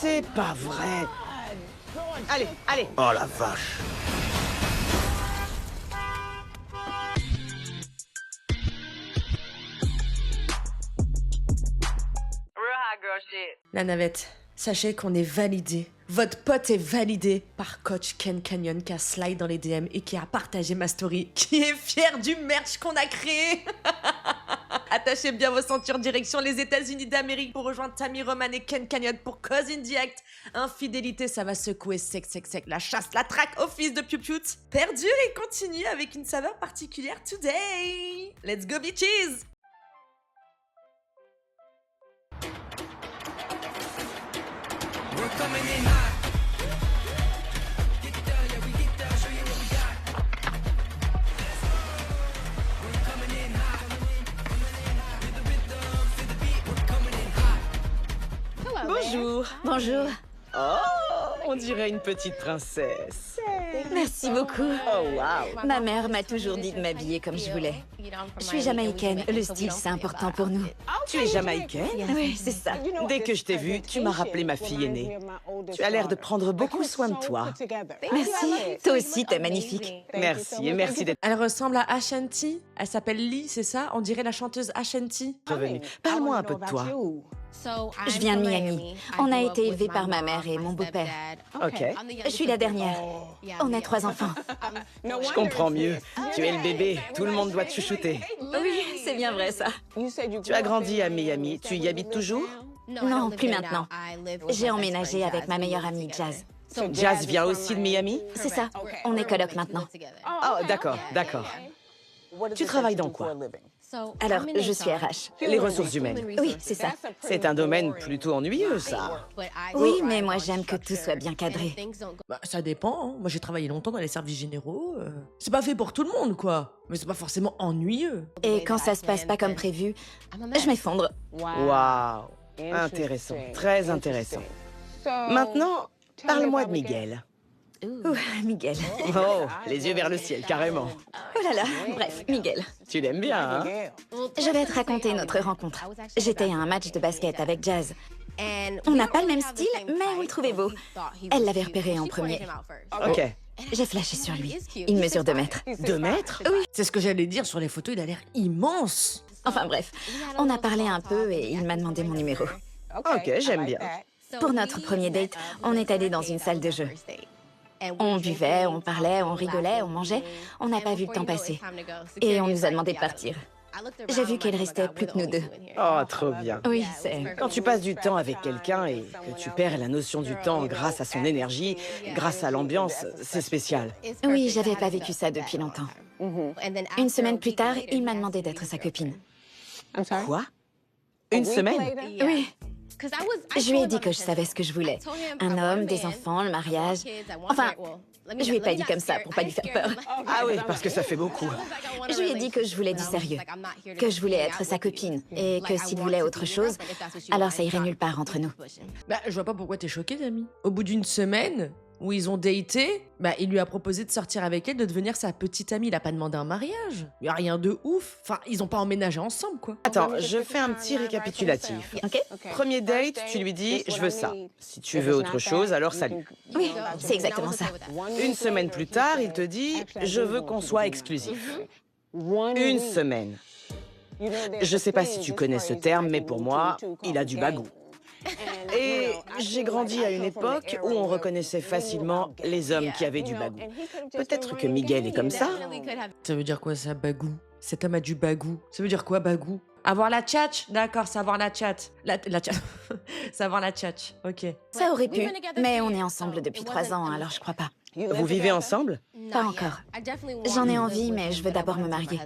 C'est pas vrai. Allez, allez. Oh la vache. La navette, sachez qu'on est validé. Votre pote est validé par Coach Ken Canyon qui a slide dans les DM et qui a partagé ma story, qui est fier du merch qu'on a créé. Attachez bien vos ceintures direction les États-Unis d'Amérique pour rejoindre Tammy Roman et Ken Canyon pour Cause in the Act. Infidélité, ça va secouer sec. La chasse, la traque, office de piou-piou. Perdure et continue avec une saveur particulière today. Let's go bitches. Bonjour. Bonjour. Oh, on dirait une petite princesse. Merci beaucoup. Oh, waouh. Ma mère m'a toujours dit de m'habiller comme je voulais. Je suis jamaïcaine, le style c'est important pour nous. Tu es jamaïcaine? Oui, c'est ça. Dès que je t'ai vue, tu m'as rappelé ma fille aînée. Tu as l'air de prendre beaucoup soin de toi. Merci. Toi aussi, t'es magnifique. Merci et merci d'être Elle ressemble à Ashanti. Elle s'appelle Lee, c'est ça? On dirait la chanteuse Ashanti. revenue. Parle-moi un peu de toi. Je viens de Miami. On a été élevés par ma mère et mon beau-père. Ok. Je suis la dernière. On a 3 enfants. Je comprends mieux. Tu es le bébé. Tout le monde doit te chouchouter. Oui, c'est bien vrai ça. Tu as grandi à Miami. Tu y habites toujours? Non, plus maintenant. J'ai emménagé avec ma meilleure amie Jazz. Jazz vient aussi de Miami? C'est ça. On est coloc maintenant. Oh, d'accord, d'accord. Tu travailles dans quoi? Alors, je suis RH. Les ressources humaines. Oui, c'est ça. C'est un domaine plutôt ennuyeux, ça. Oui, mais moi j'aime que tout soit bien cadré. Bah, ça dépend. Hein. Moi, j'ai travaillé longtemps dans les services généraux. C'est pas fait pour tout le monde, quoi. Mais c'est pas forcément ennuyeux. Et quand ça se passe pas comme prévu, je m'effondre. Waouh. Intéressant, très intéressant. Maintenant, parle-moi de Miguel. Ouh, Miguel. Oh, les yeux vers le ciel, carrément. Oh là là, bref, Miguel. Tu l'aimes bien, hein? Je vais te raconter notre rencontre. J'étais à un match de basket avec Jazz. On n'a pas le même style, mais on le trouvait beau. Elle l'avait repéré en premier. Ok. J'ai flashé sur lui. Il mesure 2 mètres. 2 mètres? Oui. C'est ce que j'allais dire sur les photos. Il a l'air immense. Enfin bref, on a parlé un peu et il m'a demandé mon numéro. Ok, j'aime bien. Pour notre premier date, on est allé dans une salle de jeu. On buvait, on parlait, on rigolait, on mangeait. On n'a pas vu le temps passer. Et on nous a demandé de partir. J'ai vu qu'il restait plus que nous 2. Oh, trop bien. Oui, c'est... Quand tu passes du temps avec quelqu'un et que tu perds la notion du temps grâce à son énergie, grâce à l'ambiance, c'est spécial. Oui, j'avais pas vécu ça depuis longtemps. Une semaine plus tard, il m'a demandé d'être sa copine. Quoi? Une semaine? Oui. Je lui ai dit que je savais ce que je voulais. Un homme, des enfants, le mariage. Enfin, je lui ai pas dit comme ça pour pas lui faire peur. Ah oui, parce que ça fait beaucoup. Je lui ai dit que je voulais du sérieux, que je voulais être sa copine et que s'il voulait autre chose, alors ça irait nulle part entre nous. Bah, je vois pas pourquoi t'es choquée, Dami. Au bout d'une semaine où ils ont daté, bah, il lui a proposé de sortir avec elle, de devenir sa petite amie. Il a pas demandé un mariage. Il y a rien de ouf. Enfin, ils ont pas emménagé ensemble, quoi. Attends, je fais un petit récapitulatif. Ok? Premier date, tu lui dis « je veux ça ». Si tu veux autre chose, alors salut. Oui, c'est exactement ça. Une semaine plus tard, il te dit « je veux qu'on soit exclusif ». Une semaine. Je sais pas si tu connais ce terme, mais pour moi, il a du bagou. Et j'ai grandi à une époque où on reconnaissait facilement les hommes qui avaient du bagou. Peut-être que Miguel est comme ça. Ça veut dire quoi, ça, bagou? Cet homme a du bagou. Ça veut dire quoi, bagou? Avoir la tchatch? D'accord, savoir la tchat. La tchat. Savoir la tchatch, ok. Ça aurait pu, mais on est ensemble depuis 3 ans, alors je crois pas. Vous vivez ensemble? Pas encore. J'en ai envie, mais je veux d'abord me marier.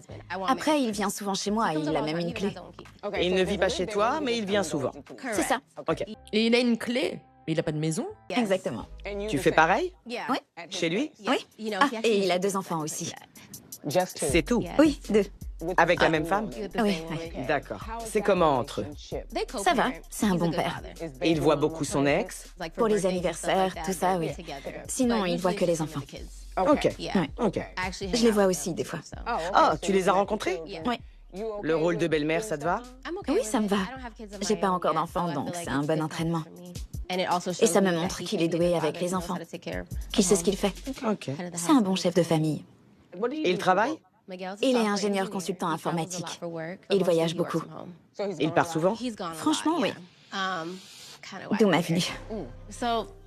Après, il vient souvent chez moi et il a même une clé. Il ne vit pas chez toi, mais il vient souvent. C'est ça, Ok. Et il a une clé, mais il a pas de maison? exactement. Tu fais pareil? Oui. Chez lui? Oui. Ah, et il a 2 enfants aussi. C'est tout? Oui, 2. Avec la même femme? Oui, oui. D'accord. C'est comment entre eux? Ça va, c'est un bon père. Et il voit beaucoup son ex? Pour les anniversaires, tout ça, oui. Sinon, il voit que les enfants. Ok. Oui. Ok. Je les vois aussi, des fois. Oh, tu les as rencontrés? Oui. Le rôle de belle-mère, ça te va? Oui, ça me va. J'ai pas encore d'enfants, donc c'est un bon entraînement. Et ça me montre qu'il est doué avec les enfants, qu'il sait ce qu'il fait. Ok. C'est un bon chef de famille. Il travaille? Il est ingénieur consultant informatique. Il voyage beaucoup. Il part souvent? Franchement, oui. D'où ma venue.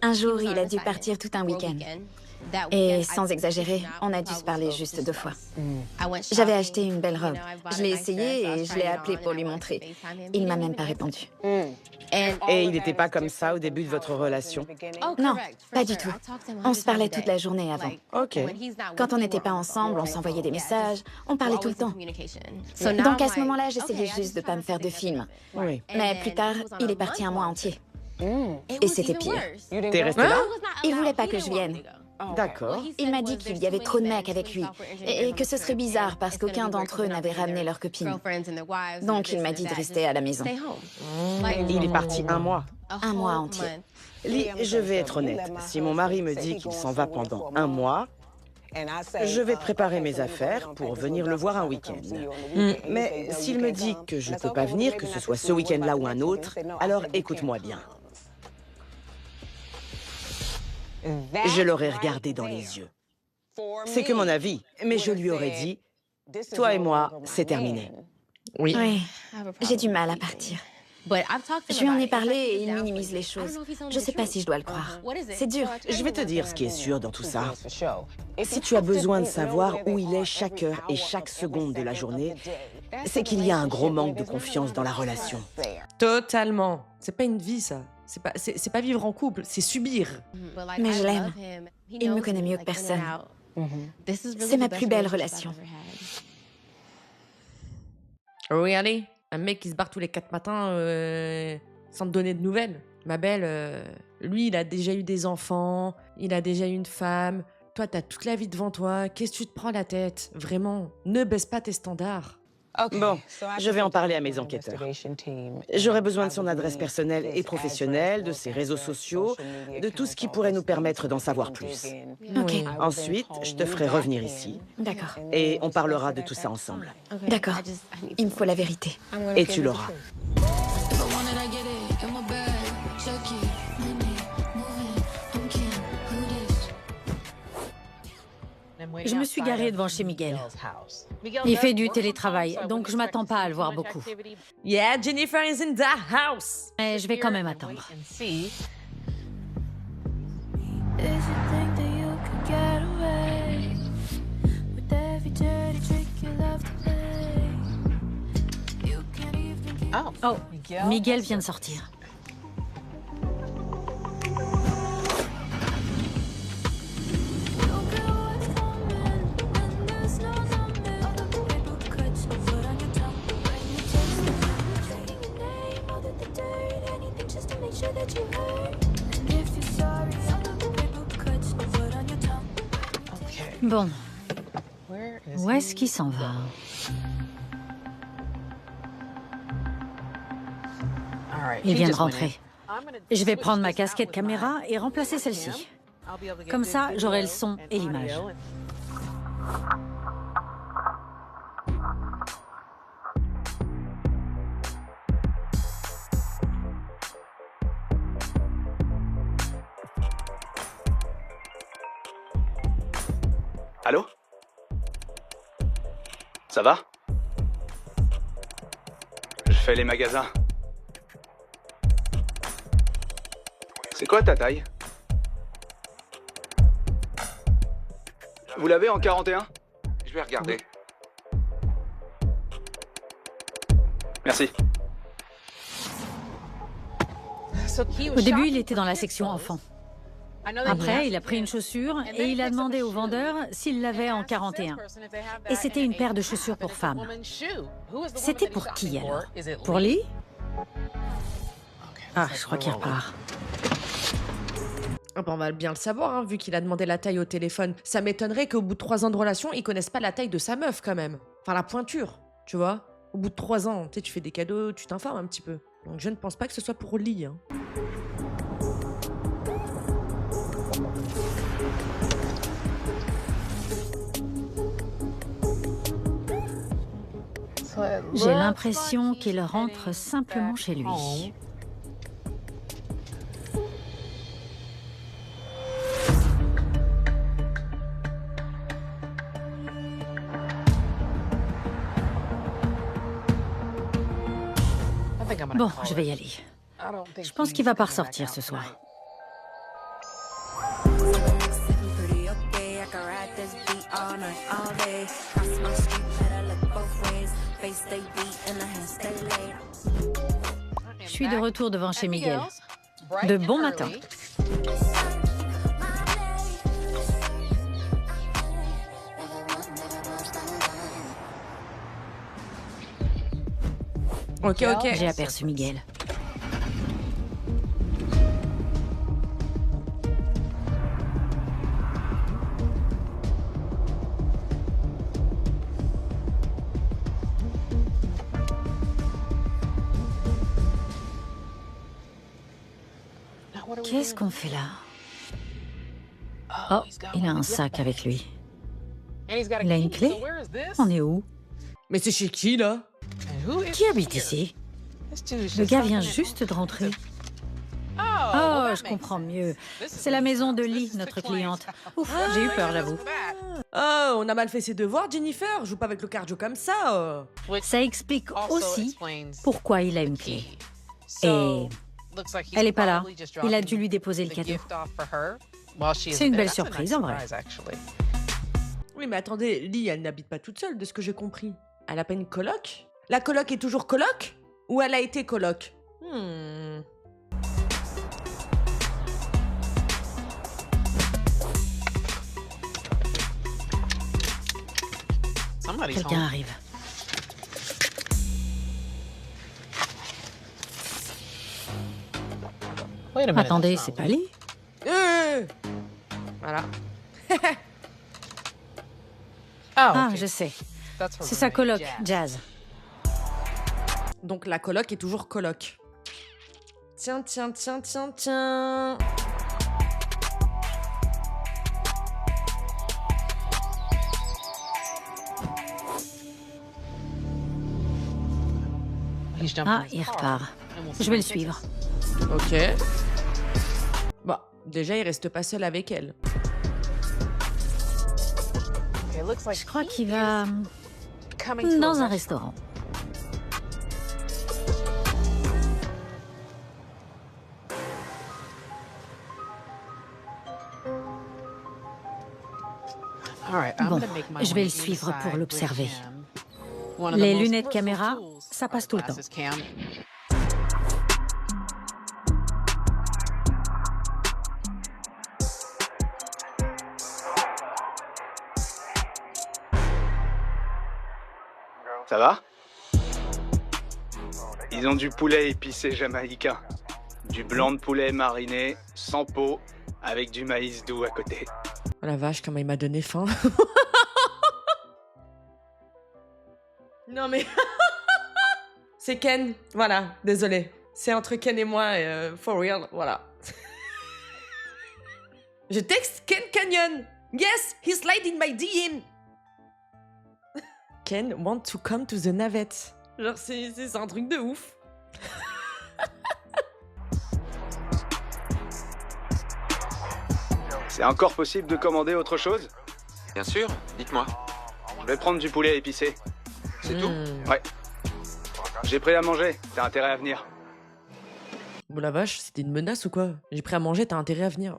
Un jour, il a dû partir tout un week-end. Et sans exagérer, on a dû se parler juste 2 fois. J'avais acheté une belle robe. Je l'ai essayée et je l'ai appelé pour lui montrer. Il m'a même pas répondu. Et il n'était pas comme ça au début de votre relation? Non, pas du tout. On se parlait toute la journée avant. Ok. Quand on n'était pas ensemble, on s'envoyait des messages, on parlait tout le temps. Donc à ce moment-là, j'essayais juste de pas me faire de film. Oui. Mais plus tard, il est parti un mois entier. Et c'était pire. T'es resté là? Il voulait pas que je vienne. D'accord. Il m'a dit qu'il y avait trop de mecs avec lui et que ce serait bizarre parce qu'aucun d'entre eux n'avait ramené leur copine. Donc il m'a dit de rester à la maison. Il est parti 1 mois. Un mois entier. Lee, je vais être honnête. Si mon mari me dit qu'il s'en va pendant 1 mois, je vais préparer mes affaires pour venir le voir un week-end. Mais s'il me dit que je ne peux pas venir, que ce soit ce week-end-là ou un autre, alors écoute-moi bien. Je l'aurais regardé dans les yeux. C'est que mon avis, mais je lui aurais dit, toi et moi, c'est terminé. Oui. Oui, j'ai du mal à partir. Je lui en ai parlé et il minimise les choses. Je sais pas si je dois le croire. C'est dur. Je vais te dire ce qui est sûr dans tout ça. Si tu as besoin de savoir où il est chaque heure et chaque seconde de la journée, c'est qu'il y a un gros manque de confiance dans la relation. Totalement. C'est pas une vie, ça. C'est pas vivre en couple, c'est subir. Mais je l'aime. Il me connaît mieux que personne. C'est ma plus belle relation. Really? Un mec qui se barre tous les 4 matins sans te donner de nouvelles. Ma belle, lui, il a déjà eu des enfants, il a déjà eu une femme. Toi, t'as toute la vie devant toi. Qu'est-ce que tu te prends la tête? Vraiment, ne baisse pas tes standards. Bon, je vais en parler à mes enquêteurs. J'aurai besoin de son adresse personnelle et professionnelle, de ses réseaux sociaux, de tout ce qui pourrait nous permettre d'en savoir plus. Ok, Ensuite, je te ferai revenir ici d'accord. et on parlera de tout ça ensemble. D'accord. Il me faut la vérité. Et tu l'auras. Je me suis garée devant chez Miguel. Il fait du télétravail, donc je m'attends pas à le voir beaucoup. Yeah, Jennifer is in the house. Mais je vais quand même attendre. Oh, Miguel vient de sortir. Bon. Où est-ce qu'il s'en va? Il vient de rentrer. Je vais prendre ma casquette caméra et remplacer celle-ci. Comme ça, j'aurai le son et l'image. Allô? Ça va? Je fais les magasins. C'est quoi ta taille? Vous l'avez en 41? Je vais regarder. Merci. Au début, il était dans la section enfant. Après, il a pris une chaussure et il a demandé au vendeur s'il l'avait en 41. Et c'était une paire de chaussures pour femme. C'était pour qui alors? Pour Lee? Ah, je crois qu'il repart. Ah bah, on va bien le savoir, hein, vu qu'il a demandé la taille au téléphone. Ça m'étonnerait qu'au bout de 3 ans de relation, il connaisse pas la taille de sa meuf quand même. Enfin, la pointure, tu vois. Au bout de 3 ans, tu sais, tu fais des cadeaux, tu t'informes un petit peu. Donc je ne pense pas que ce soit pour Lee. Hein. J'ai l'impression qu'il rentre simplement chez lui. Bon, je vais y aller. Je pense qu'il va pas ressortir ce soir. Je suis de retour devant chez Miguel. De bon matin. Ok. J'ai aperçu Miguel. Qu'est-ce qu'on fait là? Oh, il a un sac avec lui. Il a une clé? On est où? Mais c'est chez qui, là? Qui habite ici? Le gars vient juste de rentrer. Oh, je comprends mieux. C'est la maison de Lee, notre cliente. Ouf, j'ai eu peur, j'avoue. Oh, on a mal fait ses devoirs, Jennifer. Joue pas avec le cardio comme ça. Ça explique aussi pourquoi il a une clé. Et elle est pas là. Il a dû lui déposer le cadeau. C'est une belle surprise, en vrai. Oui, mais attendez, Lee, elle n'habite pas toute seule, de ce que j'ai compris. Elle a pas une coloc? La coloc est toujours coloc? Ou elle a été coloc? Quelqu'un arrive. Attendez, c'est pas Lee? Voilà. Ah, je sais. C'est sa coloc, Jazz. Donc la coloc est toujours coloc. Tiens. Ah, il repart. Je vais le suivre. Ok. Bon, déjà, il reste pas seul avec elle. Je crois qu'il va dans un restaurant. Bon, je vais le suivre pour l'observer. Les lunettes caméra, ça passe tout le temps. Ça va? Ils ont du poulet épicé jamaïcain. Du blanc de poulet mariné, sans peau, avec du maïs doux à côté. Oh la vache, comment il m'a donné faim. Non mais... C'est Ken, voilà, désolé. C'est entre Ken et moi, for real, voilà. Je texte Ken Canyon. Yes, he slide in my DM. Ken want to come to the navette. Genre, c'est un truc de ouf. C'est encore possible de commander autre chose? Bien sûr, dites-moi. Je vais prendre du poulet épicé. C'est tout? Ouais. J'ai pris à manger, t'as intérêt à venir. Bon la vache, c'était une menace ou quoi? J'ai pris à manger, t'as intérêt à venir.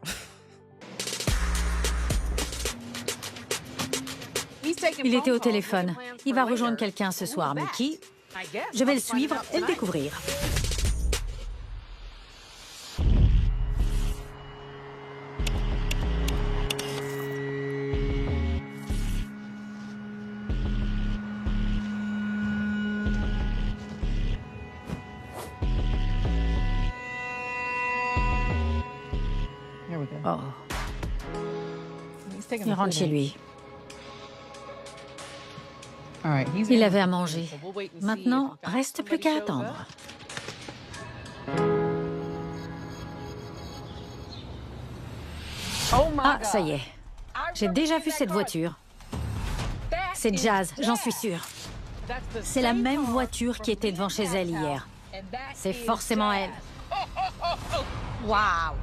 Il était au téléphone. Il va rejoindre quelqu'un ce soir, mais qui? Je vais le suivre et le découvrir. Oh. Il rentre chez lui. Il avait à manger. Maintenant, reste plus qu'à attendre. Ah, ça y est. J'ai déjà vu cette voiture. C'est Jazz, j'en suis sûre. C'est la même voiture qui était devant chez elle hier. C'est forcément elle. Waouh!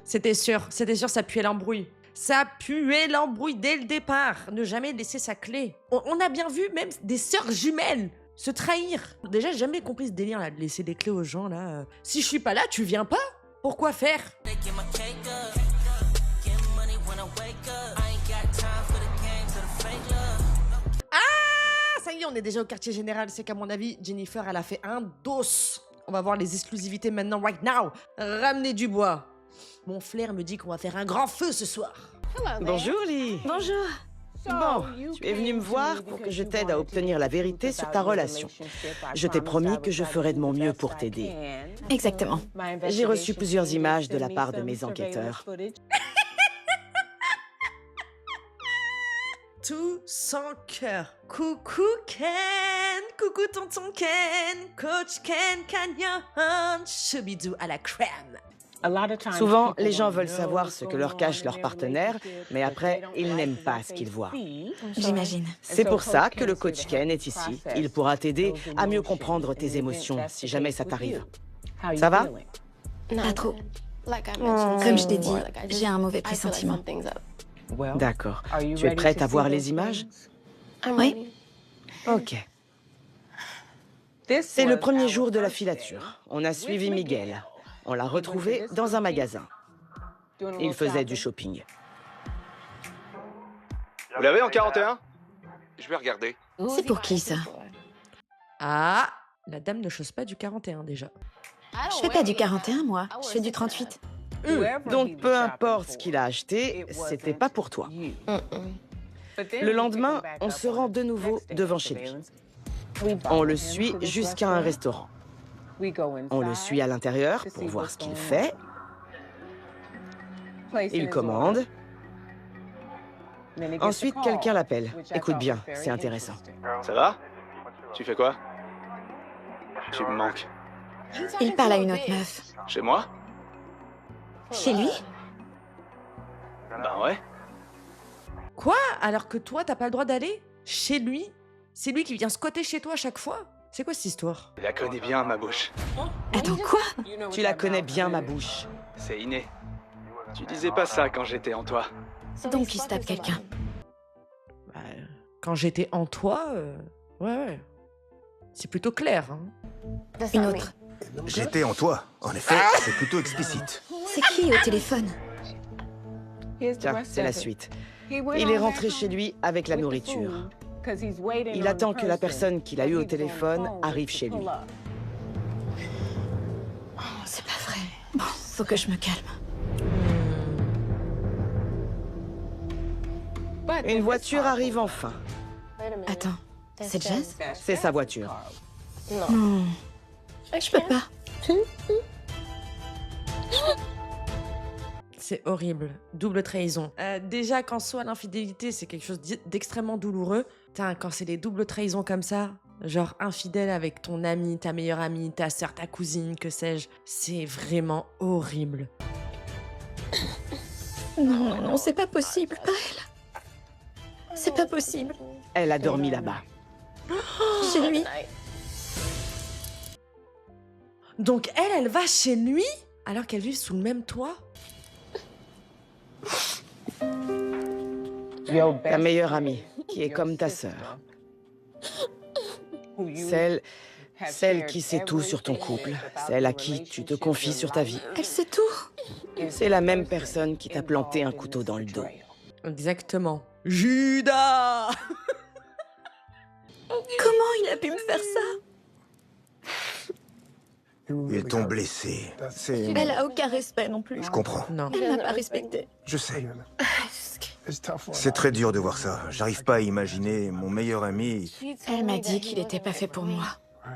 C'était sûr, ça puait l'embrouille. Ça puait l'embrouille dès le départ. Ne jamais laisser sa clé. On a bien vu même des sœurs jumelles. Se trahir. Déjà, j'ai jamais compris ce délire là de laisser des clés aux gens là. Si je suis pas là, tu viens pas? Pourquoi faire? Ah, ça y est, on est déjà au quartier général. C'est qu'à mon avis, Jennifer, elle a fait un dos. On va voir les exclusivités maintenant, right now. Ramenez du bois. Mon flair me dit qu'on va faire un grand feu ce soir. Bonjour, Lee. Bonjour. Bon, tu es venu me voir pour que je t'aide à obtenir la vérité sur ta relation. Je t'ai promis que je ferais de mon mieux pour t'aider. Exactement. J'ai reçu plusieurs images de la part de mes enquêteurs. Tout sans cœur. Coucou Ken, coucou tonton Ken, coach Ken Canyon, choubidou à la crème. Souvent, les gens veulent savoir ce que leur cache leur partenaire, mais après, ils n'aiment pas ce qu'ils voient. J'imagine. C'est pour ça que le coach Ken est ici. Il pourra t'aider à mieux comprendre tes émotions si jamais ça t'arrive. Ça va? Pas trop. Comme je t'ai dit, j'ai un mauvais pressentiment. D'accord. Tu es prête à voir les images? Oui. Ok. C'est le premier jour de la filature. On a suivi Miguel. On l'a retrouvé dans un magasin. Il faisait du shopping. Vous l'avez en 41? Je vais regarder. C'est pour qui, ça? Ah, la dame ne chose pas du 41 déjà. Je fais pas du 41, moi. Je fais du 38. Donc peu importe ce qu'il a acheté, c'était pas pour toi. Le lendemain, on se rend de nouveau devant chez lui. On le suit jusqu'à un restaurant. On le suit à l'intérieur pour voir ce qu'il fait. Il commande. Ensuite, quelqu'un l'appelle. Écoute bien, c'est intéressant. Ça va? Tu fais quoi? Tu me manques. Il parle à une autre meuf. Chez moi? Chez lui? Ben ouais. Quoi? Alors que toi, t'as pas le droit d'aller chez lui? C'est lui qui vient squatter chez toi à chaque fois? C'est quoi cette histoire? Je la connais bien, ma bouche. Attends, quoi? Tu la connais bien, ma bouche. C'est inné. Tu disais pas ça quand j'étais en toi. Donc il se tape quelqu'un. Bah, quand j'étais en toi, ouais. C'est plutôt clair, hein. Une autre. J'étais en toi. En effet, c'est plutôt explicite. C'est qui au téléphone? Tiens, c'est la suite. Il est rentré chez lui avec la nourriture. Il attend que la personne qu'il a eue au téléphone arrive chez lui. C'est pas vrai. Bon, faut que je me calme. Une voiture arrive enfin. Attends, c'est Jazz? C'est sa voiture. Non. Je peux pas. C'est horrible. Double trahison. Déjà, qu'en soi, l'infidélité, c'est quelque chose d'extrêmement douloureux. Putain, quand c'est des doubles trahisons comme ça, genre infidèle avec ton ami, ta meilleure amie, ta sœur, ta cousine, que sais-je, c'est vraiment horrible. Non, c'est pas possible, pas elle. C'est pas possible. Elle a dormi là-bas. Chez lui? Donc elle va chez lui alors qu'elles vivent sous le même toit? Ta meilleure amie, qui est comme ta sœur. Celle qui sait tout sur ton couple. Celle à qui tu te confies sur ta vie. Elle sait tout. C'est la même personne qui t'a planté un couteau dans le dos. Exactement. Judas! Comment il a pu me faire ça? Ils t'ont blessé. C'est... Elle a aucun respect non plus. Je comprends. Non. Elle m'a pas respecté. Je sais. C'est très dur de voir ça. J'arrive pas à imaginer mon meilleur ami... Elle m'a dit qu'il était pas fait pour moi.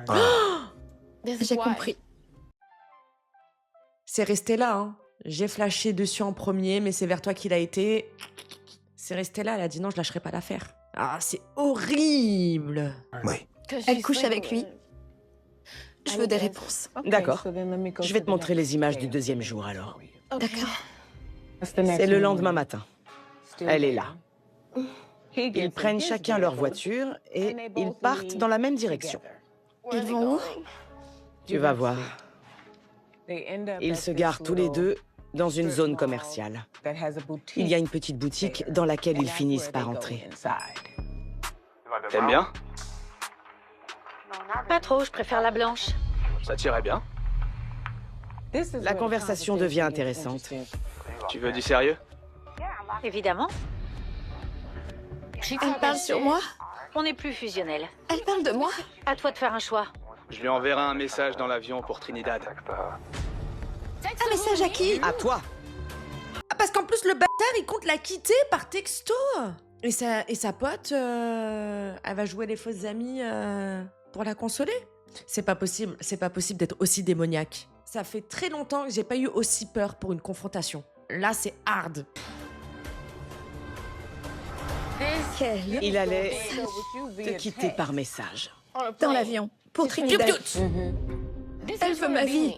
Ah, J'ai compris. C'est resté là, hein. J'ai flashé dessus en premier, mais c'est vers toi qu'il a été. C'est resté là, elle a dit non, je lâcherai pas l'affaire. Ah, c'est horrible! oui. Elle couche avec lui. Je veux des réponses. D'accord. Je vais te montrer les images du deuxième jour alors. D'accord. C'est le lendemain matin. Elle est là. Ils prennent chacun leur voiture et ils partent dans la même direction. Ils vont où? Tu vas voir. Ils se garent tous les deux dans une zone commerciale. Il y a une petite boutique dans laquelle ils finissent par entrer. T'aimes bien? Pas trop, je préfère la blanche. Ça t'irait bien. La conversation devient intéressante. Tu veux du sérieux? Évidemment. Elle parle sur moi? On n'est plus fusionnels. Elle parle de moi? À toi de faire un choix. Je lui enverrai un message dans l'avion pour Trinidad. Un message à qui? À toi. Ah, parce qu'en plus, le bâtard, il compte la quitter par texto. Et sa pote, elle va jouer les fausses amies pour la consoler. C'est pas possible d'être aussi démoniaque. Ça fait très longtemps que j'ai pas eu aussi peur pour une confrontation. Là, c'est hard. Il allait te quitter par message. Dans l'avion, pour Trinidad. Elle veut ma vie.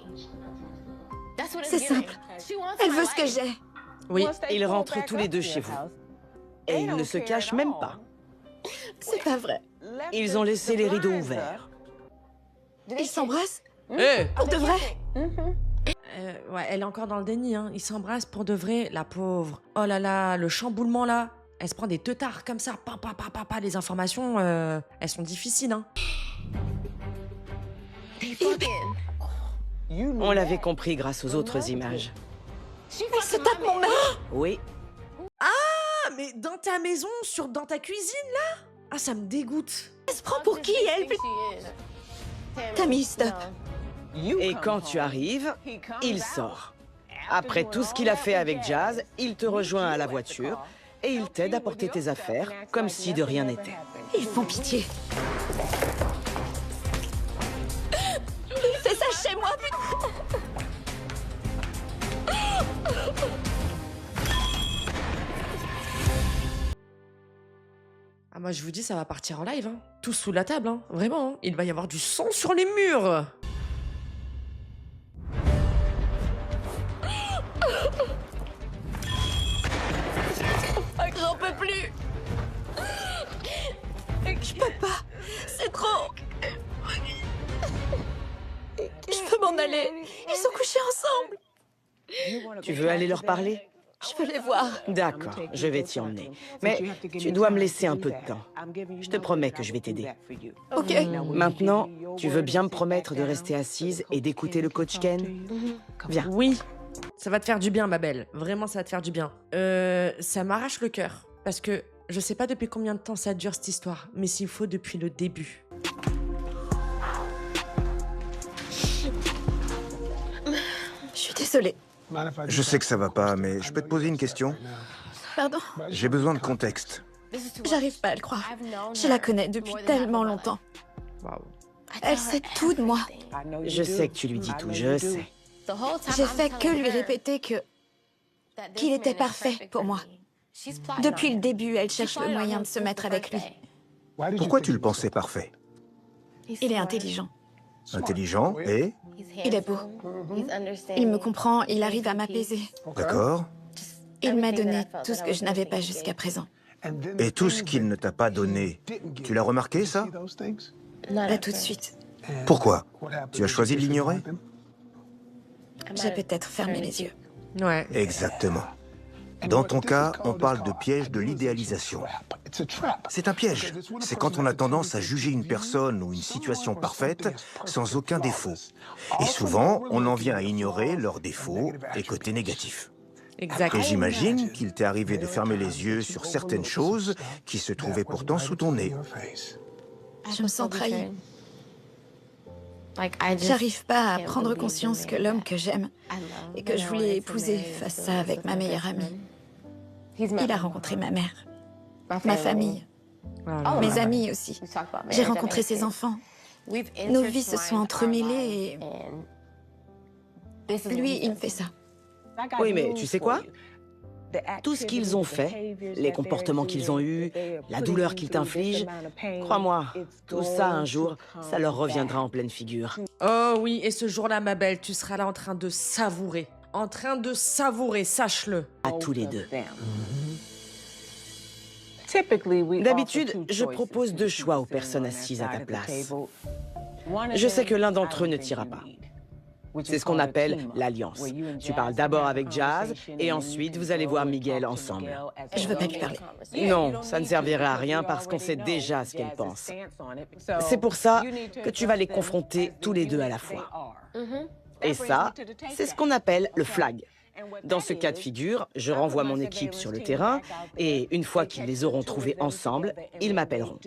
C'est simple. Elle veut ce que j'ai. Oui. Ils rentrent tous les deux chez vous. Et ils ne se cachent même pas. C'est pas vrai. Ils ont laissé les rideaux ouverts. Ils s'embrassent? Eh Pour de vrai? Ouais, elle est encore dans le déni, hein. Ils s'embrassent pour de vrai, la pauvre. Oh là là, le chamboulement là. Elle se prend des teutards comme ça. Pa. Les informations, elles sont difficiles, hein. On l'avait compris grâce aux autres images. Elle se tape mon mec. Oui, Ah, mais dans ta maison, dans ta cuisine là? Ah, ça me dégoûte. Elle se prend pour qui, elle? Tammy, stop. et quand tu arrives, il sort. Après tout ce qu'il a fait avec Jazz, il te rejoint à la voiture et il t'aide à porter tes affaires comme si de rien n'était. Ils font pitié. Il fait ça chez moi, putain. Ah, moi je vous dis, ça va partir en live, hein. Tous sous la table, hein. Vraiment, hein. Il va y avoir du sang sur les murs. J'en peux plus. Je peux pas. C'est trop. Je peux m'en aller. Ils sont couchés ensemble. Tu veux aller leur parler? Je veux les voir. D'accord, je vais t'y emmener. Mais tu dois me laisser un peu de temps. Je te promets que je vais t'aider. Ok. Maintenant, tu veux bien me promettre de rester assise et d'écouter le coach Ken? Viens. Oui. Ça va te faire du bien, ma belle. Vraiment, ça va te faire du bien. Ça m'arrache le cœur. Parce que je sais pas depuis combien de temps ça dure cette histoire, mais s'il faut depuis le début. Je suis désolée. Je sais que ça va pas, mais je peux te poser une question? Pardon. J'ai besoin de contexte. J'arrive pas à le croire. Je la connais depuis tellement longtemps. Elle sait tout de moi. Je sais que tu lui dis tout, je sais. J'ai fait que lui répéter qu'il était parfait pour moi. Depuis le début, elle cherche le moyen de se mettre avec lui. Pourquoi tu le pensais parfait? Il est intelligent. Intelligent et... Il est beau. Il me comprend, il arrive à m'apaiser. D'accord. Il m'a donné tout ce que je n'avais pas jusqu'à présent. Et tout ce qu'il ne t'a pas donné, tu l'as remarqué, ça? Pas tout de suite. Pourquoi? Tu as choisi de l'ignorer? J'ai peut-être fermé les yeux. Ouais. Exactement. Dans ton cas, on parle de piège de l'idéalisation. C'est un piège. C'est quand on a tendance à juger une personne ou une situation parfaite sans aucun défaut. Et souvent, on en vient à ignorer leurs défauts et côtés négatifs. Exact. Et j'imagine qu'il t'est arrivé de fermer les yeux sur certaines choses qui se trouvaient pourtant sous ton nez. Je me sens trahie. J'arrive pas à prendre conscience que l'homme que j'aime et que je voulais épouser fasse ça avec ma meilleure amie. Il a rencontré ma mère, ma famille, mes amis aussi. J'ai rencontré ses enfants. Nos vies se sont entremêlées et... Lui, il me fait ça. Oui, mais tu sais quoi? Tout ce qu'ils ont fait, les comportements qu'ils ont eus, la douleur qu'ils t'infligent, crois-moi, tout ça un jour, ça leur reviendra en pleine figure. Oh oui, et ce jour-là, ma belle, tu seras là en train de savourer. En train de savourer, sache-le. À tous les deux. D'habitude, je propose deux choix aux personnes assises à ta place. Je sais que l'un d'entre eux ne t'ira pas. C'est ce qu'on appelle l'alliance. Tu parles d'abord avec Jazz et ensuite vous allez voir Miguel ensemble. Je veux pas lui parler. Non, ça ne servirait à rien parce qu'on sait déjà ce qu'elle pense. C'est pour ça que tu vas les confronter tous les deux à la fois. Et ça, c'est ce qu'on appelle le flag. Dans ce cas de figure, je renvoie mon équipe sur le terrain et une fois qu'ils les auront trouvés ensemble, ils m'appelleront.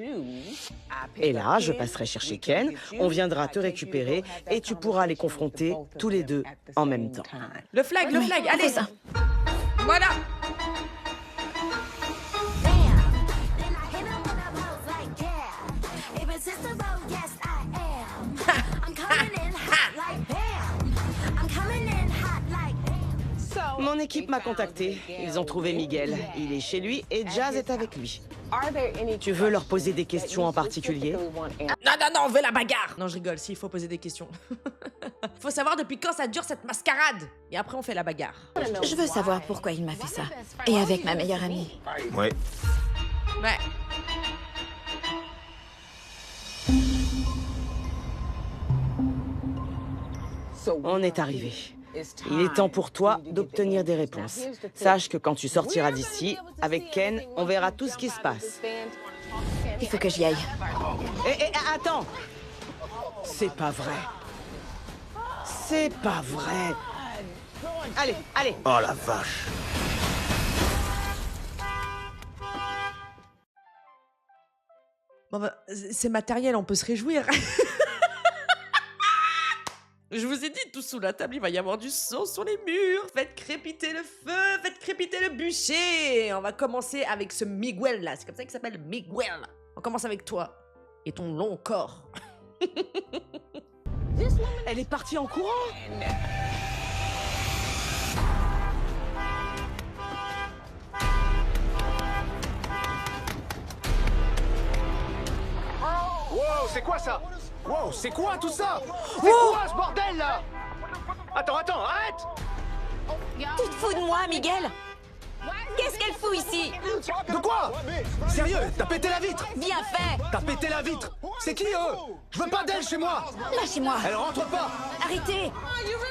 Et là, je passerai chercher Ken, on viendra te récupérer et tu pourras les confronter tous les deux en même temps. Le flag, allez ça. Voilà. Mon équipe m'a contacté. Ils ont trouvé Miguel. Il est chez lui et Jazz est avec lui. Tu veux leur poser des questions en particulier? Non, on veut la bagarre. Non, je rigole, s'il faut poser des questions. Faut savoir depuis quand ça dure cette mascarade. Et après, on fait la bagarre. Je veux savoir pourquoi il m'a fait ça. Et avec ma meilleure amie. Ouais. Ouais. On est arrivé. Il est temps pour toi d'obtenir des réponses. Sache que quand tu sortiras d'ici, avec Ken, on verra tout ce qui se passe. Il faut que j'y aille. Attends! C'est pas vrai. C'est pas vrai. Allez. Oh la vache. Bon bah, c'est matériel, on peut se réjouir. Je vous ai dit, tout sous la table, il va y avoir du sang sur les murs. Faites crépiter le feu, faites crépiter le bûcher. On va commencer avec ce Miguel là. C'est comme ça qu'il s'appelle, Miguel. On commence avec toi et ton long corps. Elle est partie en courant. Wow, c'est quoi ça? Wow, c'est quoi tout ça? C'est quoi ce bordel là? Attends, arrête! Tu te fous de moi, Miguel? Qu'est-ce qu'elle fout ici? De quoi? Sérieux, t'as pété la vitre? Bien fait! T'as pété la vitre? C'est qui eux? Je veux pas d'elle chez moi! Lâchez-moi! Elle rentre pas! Arrêtez!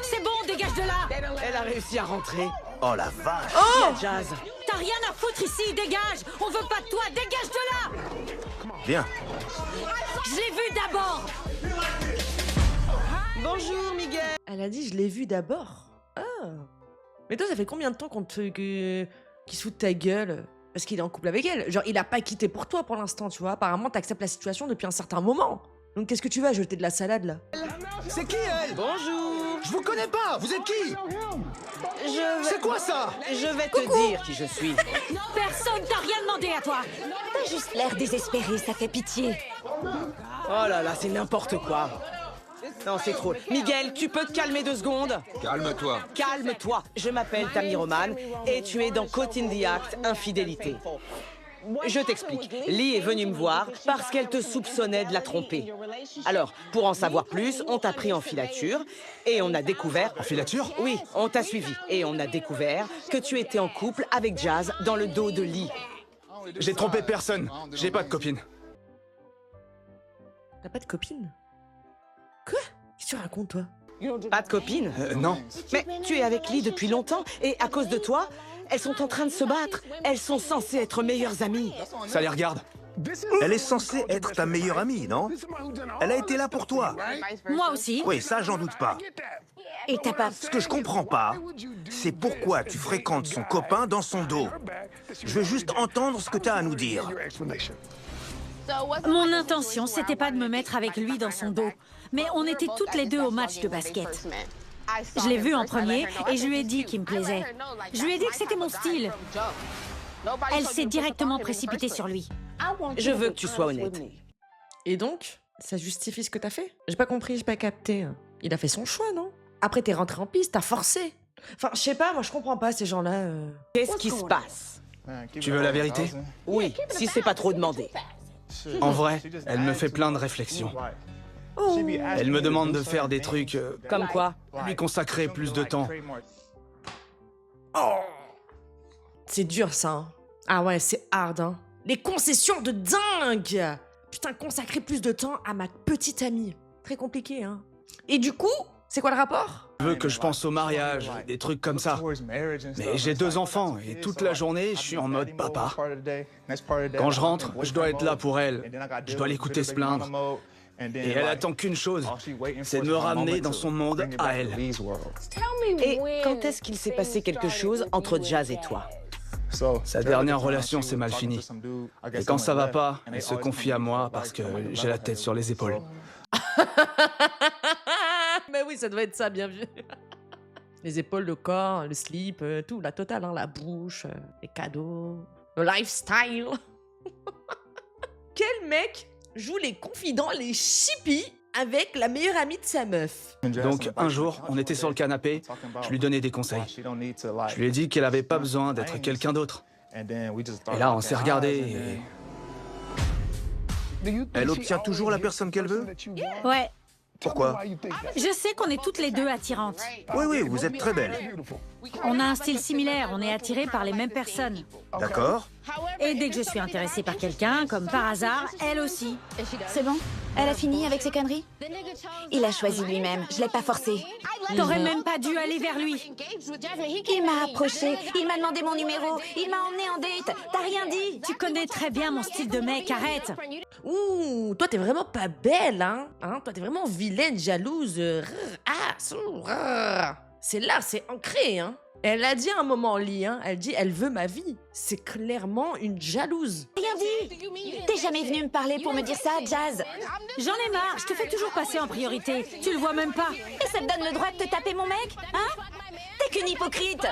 C'est bon, dégage de là! Elle a réussi à rentrer. Oh la vache. Il y a Jazz. T'as rien à foutre ici, dégage! On veut pas de toi, dégage de là! Bien. Je l'ai vu d'abord! Bonjour, Miguel. Elle a dit, je l'ai vu d'abord. Ah. Mais toi, ça fait combien de temps qu'on te qu'il se fout de ta gueule? Parce qu'il est en couple avec elle. Genre, il a pas quitté pour toi pour l'instant, tu vois. Apparemment, t'acceptes la situation depuis un certain moment. Donc, qu'est-ce que tu vas jeter de la salade là? C'est qui elle? Bonjour. Je vous connais pas! Vous êtes qui? C'est quoi ça? Je vais te dire qui je suis. Personne t'a rien demandé à toi! T'as juste l'air désespéré, ça fait pitié. Oh là là, c'est n'importe quoi. Non, c'est trop. Miguel, tu peux te calmer 2 secondes? Calme-toi. Calme-toi. Je m'appelle Tammy Roman et tu es dans Caught in the Act, infidélité. Je t'explique. Lee est venue me voir parce qu'elle te soupçonnait de la tromper. Alors, pour en savoir plus, on t'a pris en filature et on a découvert... En filature? Oui, on t'a suivi et on a découvert que tu étais en couple avec Jazz dans le dos de Lee. J'ai trompé personne. J'ai pas de copine. T'as pas de copine? Quoi? Qu'est-ce que tu racontes, toi? Pas de copine? Non. Mais tu es avec Lee depuis longtemps et à cause de toi, elles sont en train de se battre. Elles sont censées être meilleures amies. Ça les regarde. Elle est censée être ta meilleure amie, non? Elle a été là pour toi. Moi aussi. Oui, ça, j'en doute pas. Et t'as pas... Ce que je comprends pas, c'est pourquoi tu fréquentes son copain dans son dos. Je veux juste entendre ce que t'as à nous dire. Mon intention, c'était pas de me mettre avec lui dans son dos. Mais on était toutes les deux au match de basket. Je l'ai vu en premier et je lui ai dit qu'il me plaisait. Je lui ai dit que c'était mon style. Elle s'est directement précipitée sur lui. Je veux que tu sois honnête. Et donc, ça justifie ce que t'as fait? J'ai pas compris, j'ai pas capté. Il a fait son choix, non? Après, t'es rentré en piste, t'as forcé. Enfin, je sais pas, moi je comprends pas ces gens-là. Qu'est-ce qui se passe? Tu veux la vérité? Oui, si c'est pas trop demandé. En vrai, elle me fait plein de réflexions. Oh. Elle me demande de faire des trucs... Comme quoi? lui consacrer plus de temps. C'est dur, ça. Hein. Ah ouais, c'est hard, hein. Les concessions de dingue! Putain, consacrer plus de temps à ma petite amie. Très compliqué, hein. Et du coup, C'est quoi le rapport? Elle veut que je pense au mariage, des trucs comme ça. Mais j'ai 2 enfants et toute la journée, je suis en mode papa. Quand je rentre, je dois être là pour elle. Je dois l'écouter se plaindre. Et elle attend qu'une chose, c'est de me ramener dans son monde à elle. Et quand est-ce qu'il s'est passé quelque chose entre Jazz et toi? Sa dernière relation s'est mal finie. Et quand ça va pas, elle se confie à moi parce que j'ai la tête sur les épaules. Mais oui, ça doit être ça, bien vu. Les épaules, le corps, le slip, tout, la totale, hein, la bouche, les cadeaux, le lifestyle. Quel mec joue les confidents, les chippies, avec la meilleure amie de sa meuf? Donc un jour, on était sur le canapé, je lui donnais des conseils. Je lui ai dit qu'elle avait pas besoin d'être quelqu'un d'autre. Et là, on s'est regardé et... Elle obtient toujours la personne qu'elle veut? Ouais, Pourquoi? je sais qu'on est toutes les deux attirantes. Oui, oui, vous êtes très belle. On a un style similaire, on est attirés par les mêmes personnes. D'accord? Et dès que je suis intéressée par quelqu'un, comme par hasard, elle aussi. C'est bon? Elle a fini avec ses conneries? Il a choisi lui-même, je l'ai pas forcé. T'aurais même pas dû aller vers lui. Il m'a approché, il m'a demandé mon numéro, il m'a emmené en date. T'as rien dit? Tu connais très bien mon style de mec, arrête. Ouh, toi, t'es vraiment pas belle, hein? Toi, t'es vraiment vilaine, jalouse. C'est là, c'est ancré, hein? Elle a dit à un moment en lit, hein, elle dit, elle veut ma vie. C'est clairement une jalouse. Rien dit? T'es jamais venu me parler pour me dire ça, Jazz? J'en ai marre, je te fais toujours passer en priorité. Tu le vois même pas. Et ça te donne le droit de te taper mon mec? Hein? T'es qu'une hypocrite!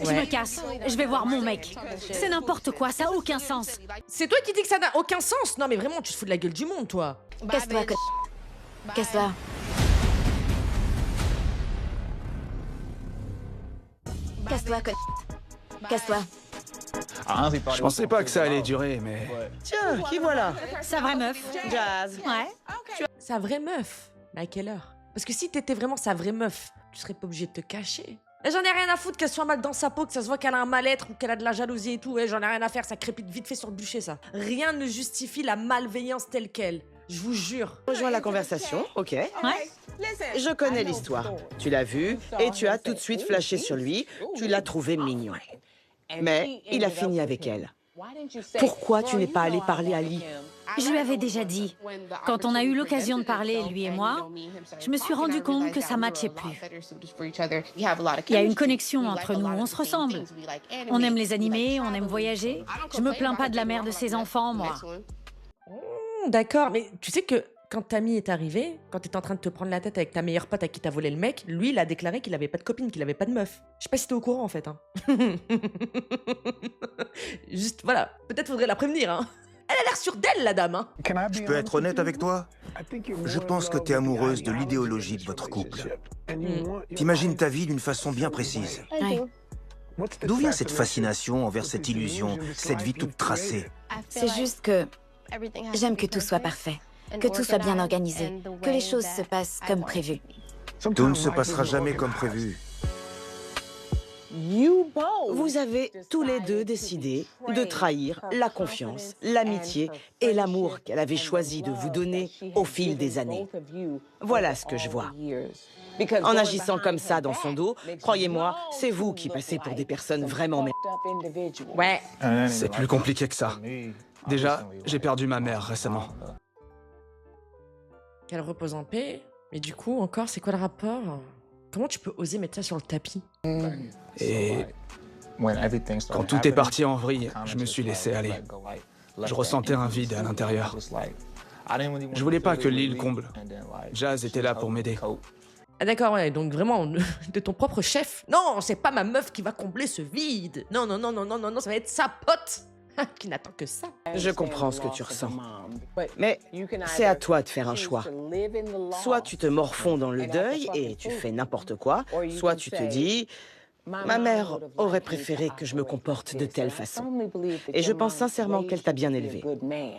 Je me casse, je vais voir mon mec. C'est n'importe quoi, ça a aucun sens. C'est toi qui dis que ça n'a aucun sens? Non, mais vraiment, tu te fous de la gueule du monde, toi. Casse-toi, Casse-toi. Casse-toi, Casse-toi. Je pensais pas que ça allait durer, mais... Tiens, qui voilà? Sa vraie meuf. Jazz. Ouais. Sa vraie meuf. Mais à quelle heure? Parce que si t'étais vraiment sa vraie meuf, tu serais pas obligé de te cacher. Et j'en ai rien à foutre qu'elle soit mal dans sa peau, que ça se voit qu'elle a un mal-être ou qu'elle a de la jalousie et tout. Et j'en ai rien à faire, ça crépite vite fait sur le bûcher, ça. Rien ne justifie la malveillance telle qu'elle. Je vous jure. Rejoins la conversation, ok? Ouais. Je connais l'histoire. Tu l'as vu et tu as tout de suite flashé sur lui. Tu l'as trouvé mignon. Mais il a fini avec elle. Pourquoi tu n'es pas allé parler à Lee? Je lui avais déjà dit. Quand on a eu l'occasion de parler, lui et moi, je me suis rendu compte que ça matchait plus. Il y a une connexion entre nous, on se ressemble. On aime les animés, on aime voyager. Je me plains pas de la mère de ses enfants, moi. D'accord, mais tu sais que quand Tammy est arrivée, quand t'étais en train de te prendre la tête avec ta meilleure pote à qui t'as volé le mec, lui, il a déclaré qu'il avait pas de copine, qu'il avait pas de meuf. Je sais pas si t'es au courant, en fait. Hein. Juste, voilà. Peut-être faudrait la prévenir, hein. Elle a l'air sûre d'elle, la dame, hein. Je peux être honnête avec toi? Je pense que t'es amoureuse de l'idéologie de votre couple. T'imagines ta vie d'une façon bien précise. Ouais. D'où vient cette fascination envers cette illusion, cette vie toute tracée? C'est juste que j'aime que tout soit parfait, que tout soit bien organisé, que les choses se passent comme prévu. Tout ne se passera jamais comme prévu. Vous avez tous les deux décidé de trahir la confiance, l'amitié et l'amour qu'elle avait choisi de vous donner au fil des années. Voilà ce que je vois. En agissant comme ça dans son dos, croyez-moi, c'est vous qui passez pour des personnes vraiment Ouais. C'est plus compliqué que ça. Déjà, j'ai perdu ma mère récemment. Qu'elle repose en paix. Mais du coup, encore, c'est quoi le rapport? Comment tu peux oser mettre ça sur le tapis? Et quand tout est parti en vrille, je me suis laissé aller. Je ressentais un vide à l'intérieur. Je voulais pas que l'île comble. Jazz était là pour m'aider. Ah d'accord, ouais, donc vraiment, de ton propre chef. Non, c'est pas ma meuf qui va combler ce vide. Non, non, non, non, non, non, non, ça va être sa pote qui n'attend que ça. Je comprends ce que tu ressens. Mais c'est à toi de faire un choix. Soit tu te morfonds dans le deuil et tu fais n'importe quoi, soit tu te dis... Ma mère aurait préféré que je me comporte de telle façon. Et je pense sincèrement qu'elle t'a bien élevé. Mais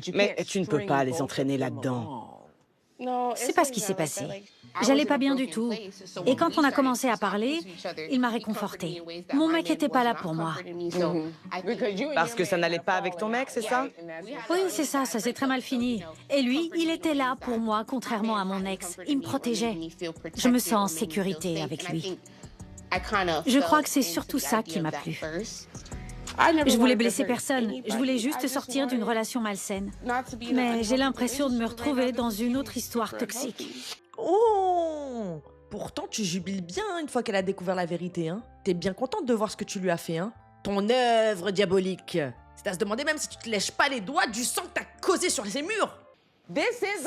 tu ne peux pas les entraîner là-dedans. C'est pas ce qui s'est passé. J'allais pas bien du tout. Et quand on a commencé à parler, il m'a réconfortée. Mon mec était pas là pour moi. Parce que ça n'allait pas avec ton mec, c'est ça? Oui, c'est ça, ça s'est très mal fini. Et lui, il était là pour moi, contrairement à mon ex. Il me protégeait. Je me sens en sécurité avec lui. Je crois que c'est surtout ça qui m'a plu. Je voulais blesser personne, je voulais juste sortir d'une relation malsaine. Mais j'ai l'impression de me retrouver dans une autre histoire toxique. Oh! Pourtant, tu jubiles bien une fois qu'elle a découvert la vérité, hein. T'es bien contente de voir ce que tu lui as fait, hein. Ton œuvre diabolique. C'est à se demander même si tu te lèches pas les doigts du sang que t'as causé sur ces murs.